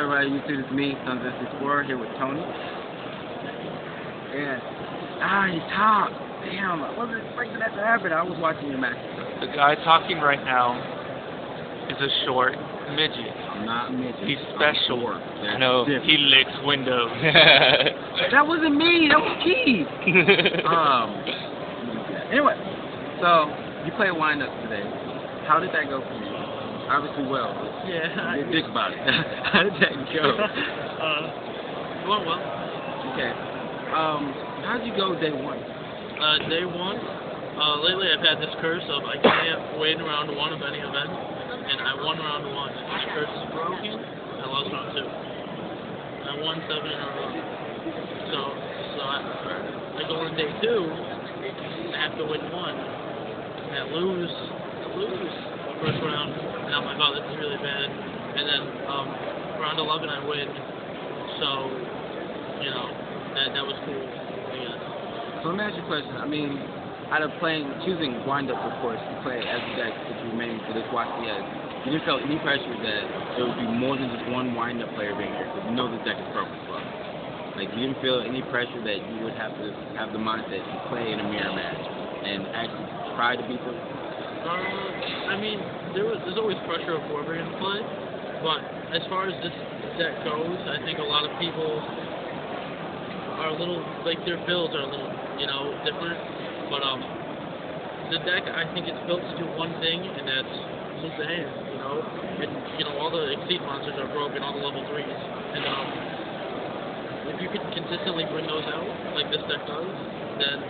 Everybody, YouTube, it's me, Sons of Explorer, here with Tony. And, he talked. Damn, I wasn't expecting that to happen. I was watching your match. The guy talking right now is a short midget. I'm not a midget. He's special. I know. He licks windows. That wasn't me. That was Keith. Anyway, so you played wind-up today. How did that go for you? Obviously well. Yeah. Think about it. How did that go? It went well. Okay. How did you go day one? Day one, lately I've had this curse of I can't win round one of any event, and I won round one. This curse is broken. I lost round two. I won 7 in a row. So I go on day two. I have to win one, and I lose the first round, and I'm like, oh, this is really bad. And then round 11 I win, so that was cool, I guess. So let me ask you a question. I mean, out of choosing wind-up, of course, to play as the deck that you remain for this watch DS, you didn't feel any pressure that there would be more than just one wind-up player being here, because you know this deck is broken as well. Like, you didn't feel any pressure that you would have to have the mindset to play in a mirror match and actually try to beat them? I mean, there's always pressure of whoever you're going to play, but as far as this deck goes, I think a lot of people are a little, like, their builds are a little, different, but the deck, I think it's built to do one thing, and that's move the hand, and, all the Exceed monsters are broken, all the level 3s, and, if you could consistently bring those out, like this deck does, then,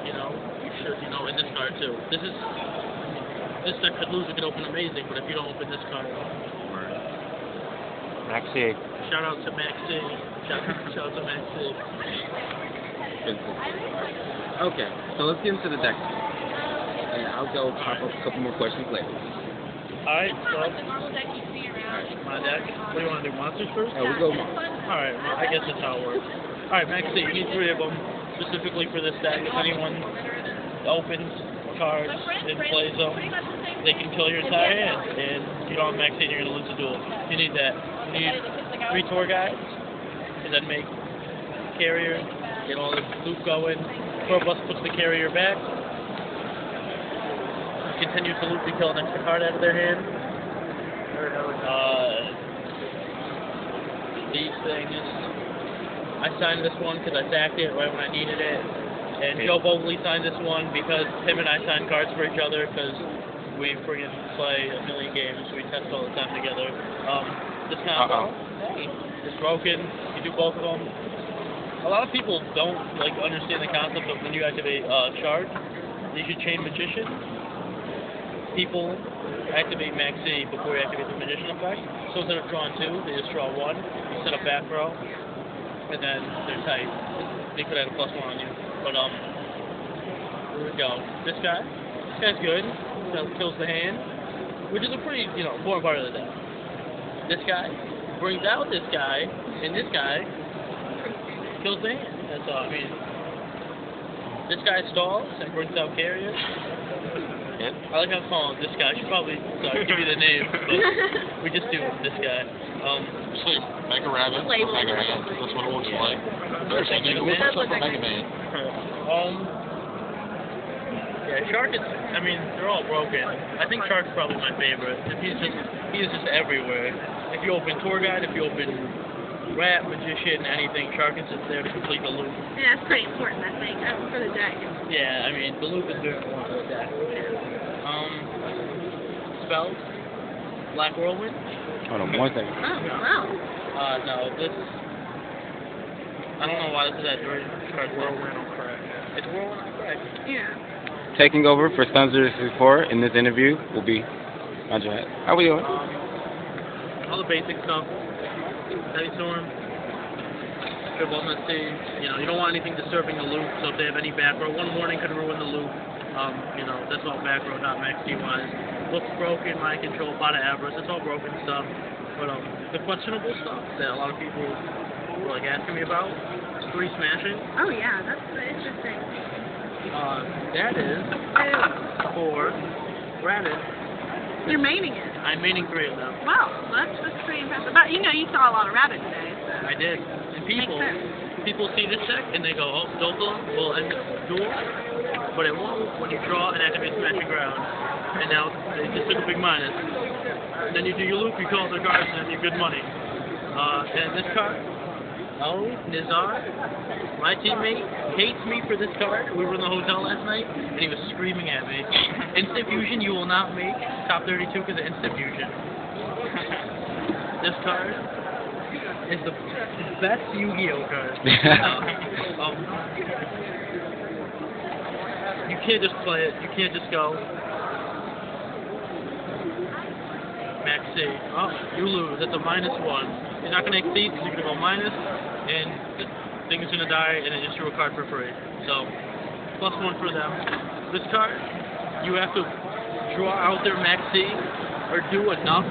you should, in this card, too. This deck could lose, it could open amazing, but if you don't open this card, Maxi. Shout out to Maxi. Shout out to Maxi. Okay, so let's get into the deck. And I'll go pop up a couple more questions later. Alright, so my deck. What do you want to do, monsters first? Yeah, we'll go monsters. Alright, well, I guess that's how it works. Alright, Maxi, you need 3 of them, specifically for this deck. If anyone opens cards and plays them, they can kill your entire hand, and you don't have Maxi and you're going to lose the duel. You need that. You need 3 tour guides, and then make carrier, get all this loop going. Plus puts the carrier back. Continue to loop to kill an extra card out of their hand. These things. I signed this one because I sacked it right when I needed it. And Joe Bogley signed this one because him and I signed cards for each other because we friggin' play a million games. We test all the time together. This combo, it's broken. You do both of them. A lot of people don't understand the concept of when you activate Charge, you should chain Magician. People activate Maxi before you activate the Magician effect. So instead of drawing 2, they just draw 1. You set up back row, and then they're tight. They could add a +1 on you. But here we go. This guy's good. Kills the hand, which is a pretty important part of the deck. This guy brings out this guy, and this guy kills the hand. That's all. I mean, this guy stalls and brings out carrier. Yep. I like how I'm calling this guy. I should probably give you the name, but we just do this guy. Actually, Mega Rabbit, Mega Man. That's what it looks like. There's a new one for Mega Man. Yeah, Shark is. I mean, they're all broken. I think Shark's probably my favorite. He's just everywhere. If you open Tour Guide, if you open Rat, Magician, anything, Shark is just there to complete the loop. Yeah, it's pretty important, I think, for the deck. Yeah, I mean, the loop is very important for the deck. Spells, Black Whirlwind. Hold on one second. Oh, wow. No, this. I don't know why this is at card Whirlwind on crack. It's Whirlwind on crack. Yeah. Taking over for Sons of Explorer in this interview will be Andre. How we doing? All the basic stuff. Heavy Storm. Triple Sea. You don't want anything disturbing the loop, so if they have any back row, one warning could ruin the loop. That's all back row, not max D-wise. Looks broken, mind control, pot of avarice, it's all broken stuff. But the questionable stuff that a lot of people were asking me about, 3 smashing. Oh yeah, that's interesting. That is for Raditz. You're maining it. I'm maining 3 of them. Wow, that's pretty impressive. But you saw a lot of rabbit today. So. I did. And Makes sense. people see this deck and they go, oh, Dopa will end up duel, but it won't when you draw and activate Magic Ground. And now they just took a big minus. And then you do your loop, you call their cards, and you get good money. And this card, Nizar, my teammate, hates me for this card. We were in the hotel last night, and he was screaming at me. Instant Fusion, you will not make top 32 because of Instant Fusion. This card is the best Yu-Gi-Oh card. You can't just play it. You can't just go max C. Oh, you lose. That's a -1. You're not going to exceed because you're going to go minus, and the thing is going to die, and it just drew a card for free. So, +1 for them. This card, you have to draw out their max C, or do enough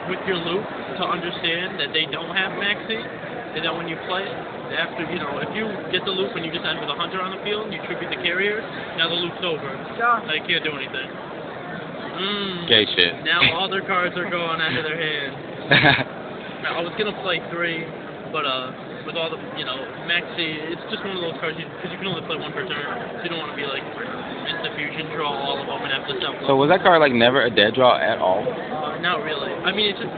with your loop to understand that they don't have max C, and then when you play it, after, if you get the loop and you just end with a hunter on the field, and you tribute the carrier, now the loop's over. Now you can't do anything. Gay shit. Now all their cards are going out of their hand. I was gonna play 3, but with all the maxi, it's just one of those cards because you can only play 1 per turn, so you don't want to be like Instant Fusion, draw all of them, and have to stop. So was that card like never a dead draw at all? Not really. I mean, it's just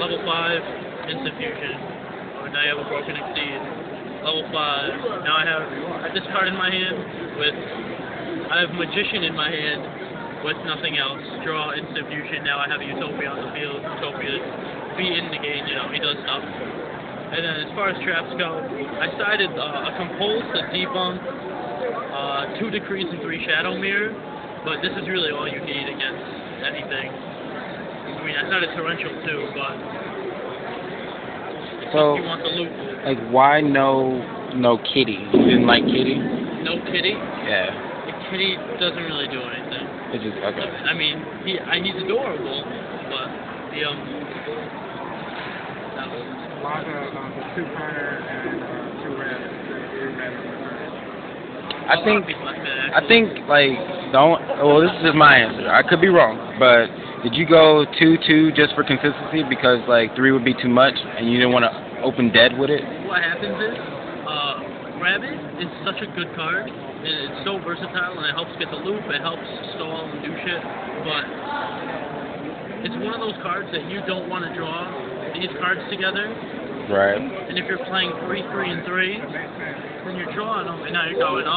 level 5 Instant Fusion. Now you have a Broken Exceed. Level 5. Now I have this card in my hand with. I have Magician in my hand with nothing else. Draw Instant Fusion. Now I have Utopia on the field. Utopia be in the game, he does stuff. And then as far as traps go, I sided a Compulse, a Debunk, 2 Decrees, and 3 Shadow Mirror. But this is really all you need against anything. I mean, I sided Torrential too, but so you want the loop. Like, why no Kitty? You didn't like Kitty? No Kitty? Yeah. Kitty doesn't really do anything. It's just okay. I mean, he's adorable, but the I think like well, this is just my answer. I could be wrong, but did you go 2-2 just for consistency because like 3 would be too much and you didn't want to open dead with it? What happens is Rabbit is such a good card, and it's so versatile, and it helps get the loop, it helps stall and do shit, but it's one of those cards that you don't want to draw these cards together. Right. And if you're playing 3, 3, and 3, then you're drawing them, and now you're going,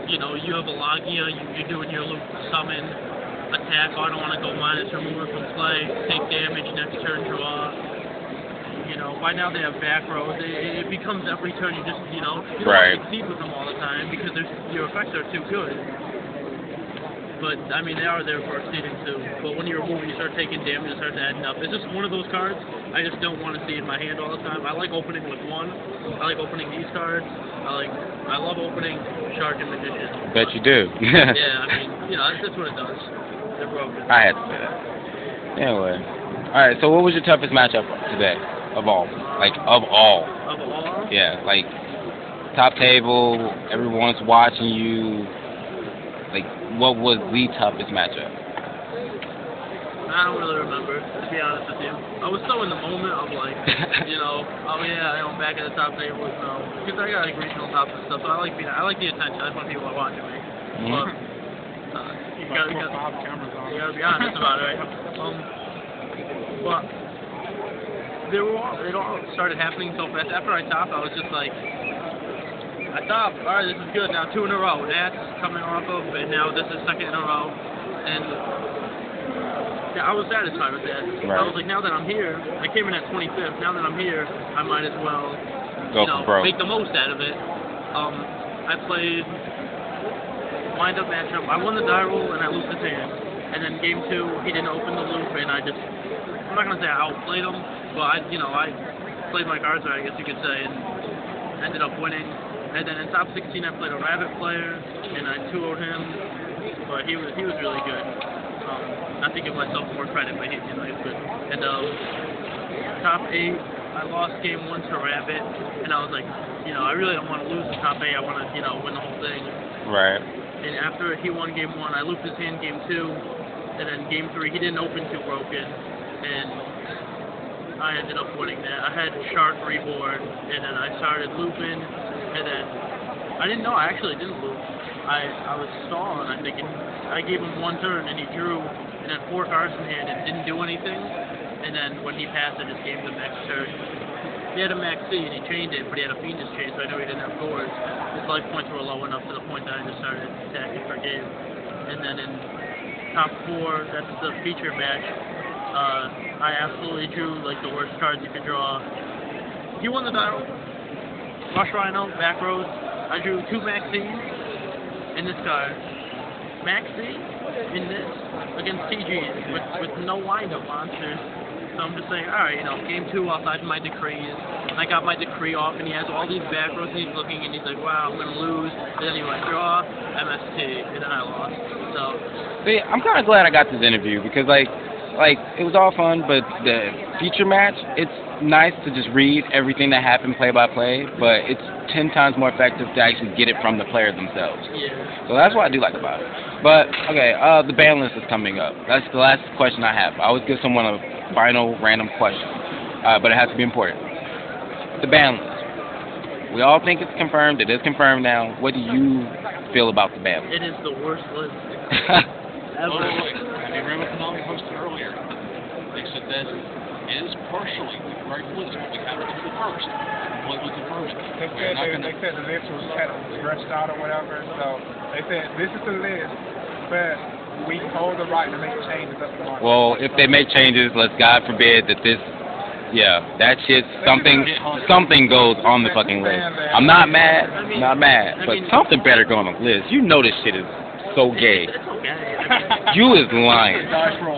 you have a Logia, you're doing your loop, summon, attack, I don't want to go minus, remove it from play, take damage, next turn draw. By now they have back rows. It becomes every turn you just, you don't succeed with them all the time because your effects are too good. But, I mean, they are there for exceeding too. But when you remove it, you start taking damage, it starts adding up. It's just one of those cards I just don't want to see in my hand all the time. I like opening with 1. I like opening these cards. I love opening Shark and Magician. Bet you do. Yeah, I mean, that's what it does. They're broken. I had to say that. Anyway. Alright, so what was your toughest matchup today? Of all. Like, of all. Of all? Yeah, like, top table, everyone's watching you. Like, what was the toughest matchup? I don't really remember, to be honest with you. I was so in the moment of like, I'm back at the top table, because I got like regional tops and stuff, so I like the attention. I just want people watching me. But, you gotta be honest about it, right? But, it all started happening so fast. After I topped, I was just like, I topped, alright, this is good, now 2 in a row. That's coming off of, and now this is 2nd in a row. And I was satisfied with that. Right. I was like, now that I'm here, I came in at 25th, now that I'm here, I might as well, make the most out of it. I played wind-up matchup. I won the die roll, and I looped his hand. And then game 2, he didn't open the loop, and I'm not going to say I outplayed him, but I played my cards right, I guess you could say, and ended up winning. And then in top 16, I played a Rabbit player, and I 2-0'd him, but he was really good. Not to give myself more credit, but he was good. And top 8, I lost game 1 to Rabbit, and I was like, I really don't want to lose the top 8. I want to, win the whole thing. Right. And after he won game 1, I looped his hand game 2, and then game 3 he didn't open 2 broken, and I ended up winning that. I had shark reboard, and then I started looping, and then I didn't know, I actually didn't loop. I was stalling, I think, and I gave him 1 turn, and he drew, and had 4 cards in hand and didn't do anything, and then when he passed, I just gave him the max turn. He had a max C, and he chained it, but he had a Fiendish chain, so I knew he didn't have boards. His life points were low enough to the point that I just started attacking for game. And then in top 4, that's the feature match, I absolutely drew like the worst cards you could draw. He won the title. Rush Rhino, back rows. I drew 2 max C's in this card. Max C in this against TGs with no wind-up monsters. So I'm just saying, alright, game 2 outside my decrees. I got my decree off, and he has all these back rows, and he's looking, and he's like, wow, I'm going to lose. And then he went, draw, MST, and then I lost. So. See, I'm kind of glad I got this interview, because, like, it was all fun, but the feature match, it's nice to just read everything that happened play by play, but it's 10 times more effective to actually get it from the players themselves. Yeah. So that's what I do like about it. But, okay, the ban list is coming up. That's the last question I have. I always give someone a final random question, but it has to be important. The ban list. We all think it's confirmed. It is confirmed now. What do you feel about the ban list? It is the worst list ever. Oh, have you read what Konami posted earlier? They said that it is partially the correct list, but we haven't to the first. Completely confirmed it. They said the list was kind of rushed out or whatever, so they said this is the list, but we hold the right to make changes up to the Well, if they make changes, let's God forbid that this, that shit, something goes on the fucking list. I'm not mad, but something better go on the list. You know this shit is so gay. It's okay. You is lying.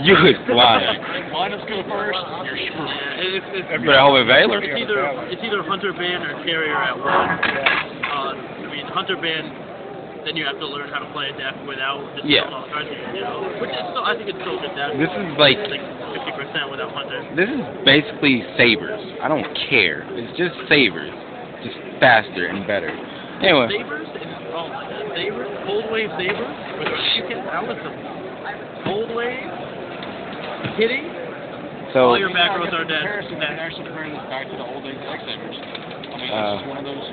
You is lying. Mine is go first, you're screwed. But over Valor? It's either Hunter Ban or Carrier at 1. I mean, Hunter Ban, then you have to learn how to play a deck without just all cards, which is still, I think it's still a good deck. This is like 50% without Hunter. This is basically Sabers. I don't care. It's just Sabers. Just faster and better. Anyway. Sabers? Oh my god. Sabers? Cold Wave Sabers? With chicken? That was the Cold Wave? Kidding? So, all your back rows are dead. Actually comparing this back to the old days X Sabers. I mean, this is one of those.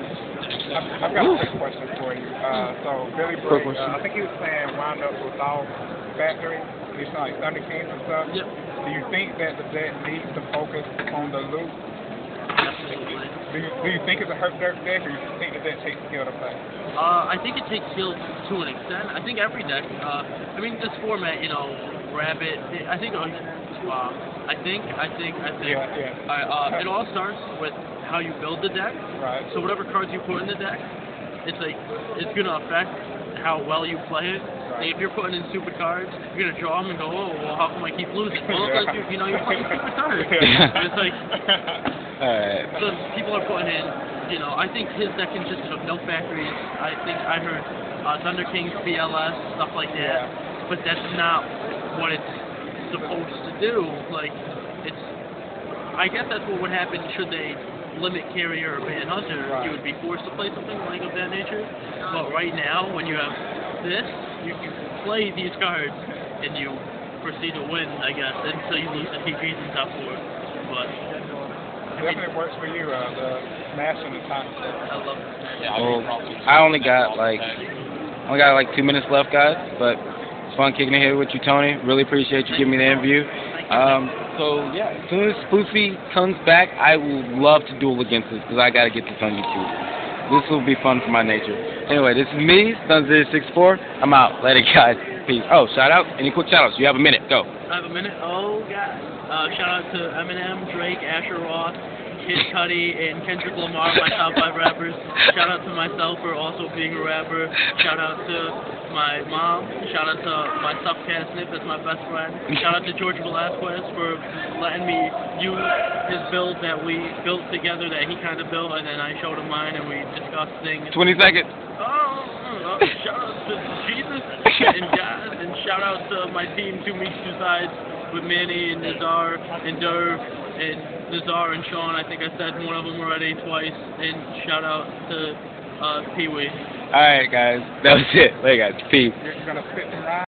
I've got a quick question for you. So Billy Bray, I think he was playing Wound Up without Factory. He's like Thunder Kings and stuff. Yep. Do you think that the deck needs to focus on the loop? Absolutely. Do you think it's a hurt deck, or do you think that takes skill to play? I think it takes skill to an extent. I think every deck, I mean, this format, Rabbit, I think, Yeah. It all starts with how you build the deck. Right. So whatever cards you put in the deck, it's going to affect how well you play it. Right. If you're putting in stupid cards, you're going to draw them and go, oh, well, how come I keep losing? Well, it's like, you're playing stupid cards. It's like, so people are putting in, I think his deck consisted of no factories. I think I heard Thunder Kings, BLS, stuff like that. But that's not what it's supposed to do. Like, I guess that's what would happen should they limit Carrier or ban Hunter. Right. You would be forced to play something like of that nature. But right now, when you have this, you play these cards and you proceed to win, I guess, until you lose the TGs in top 4. But definitely works for you, the smash and the time. I love it. Yeah, well, I only got like 2 minutes left, guys, but it's fun kicking it here with you, Tony. Really appreciate you giving me the interview. So yeah, as soon as Spoofy comes back, I would love to duel against this because I gotta get this on YouTube. This will be fun for my nature. Anyway, this is me, Sun064. I'm out. Later, guys. Peace. Oh, shout out. Any quick shout outs? You have a minute. Go. I have a minute. Oh god. Shout out to Eminem, Drake, Asher Roth, Kid Cudi, and Kendrick Lamar, my top 5 rappers. Shout out to myself for also being a rapper. Shout out to my mom. Shout out to my subcast Snip as my best friend. Shout out to George Velasquez for letting me use his build that we built together that he kind of built, and then I showed him mine and we discussed things. 20 seconds. Shout out to Jesus and God, and shout out to my team, 2 Meeks, 2 Sides, with Manny and Nazar and Derv and Nazar and Sean. I think I said one of them already twice. And shout out to Pee-wee. All right, guys. That was it. Later, guys. Peace. You're gonna spit and ride?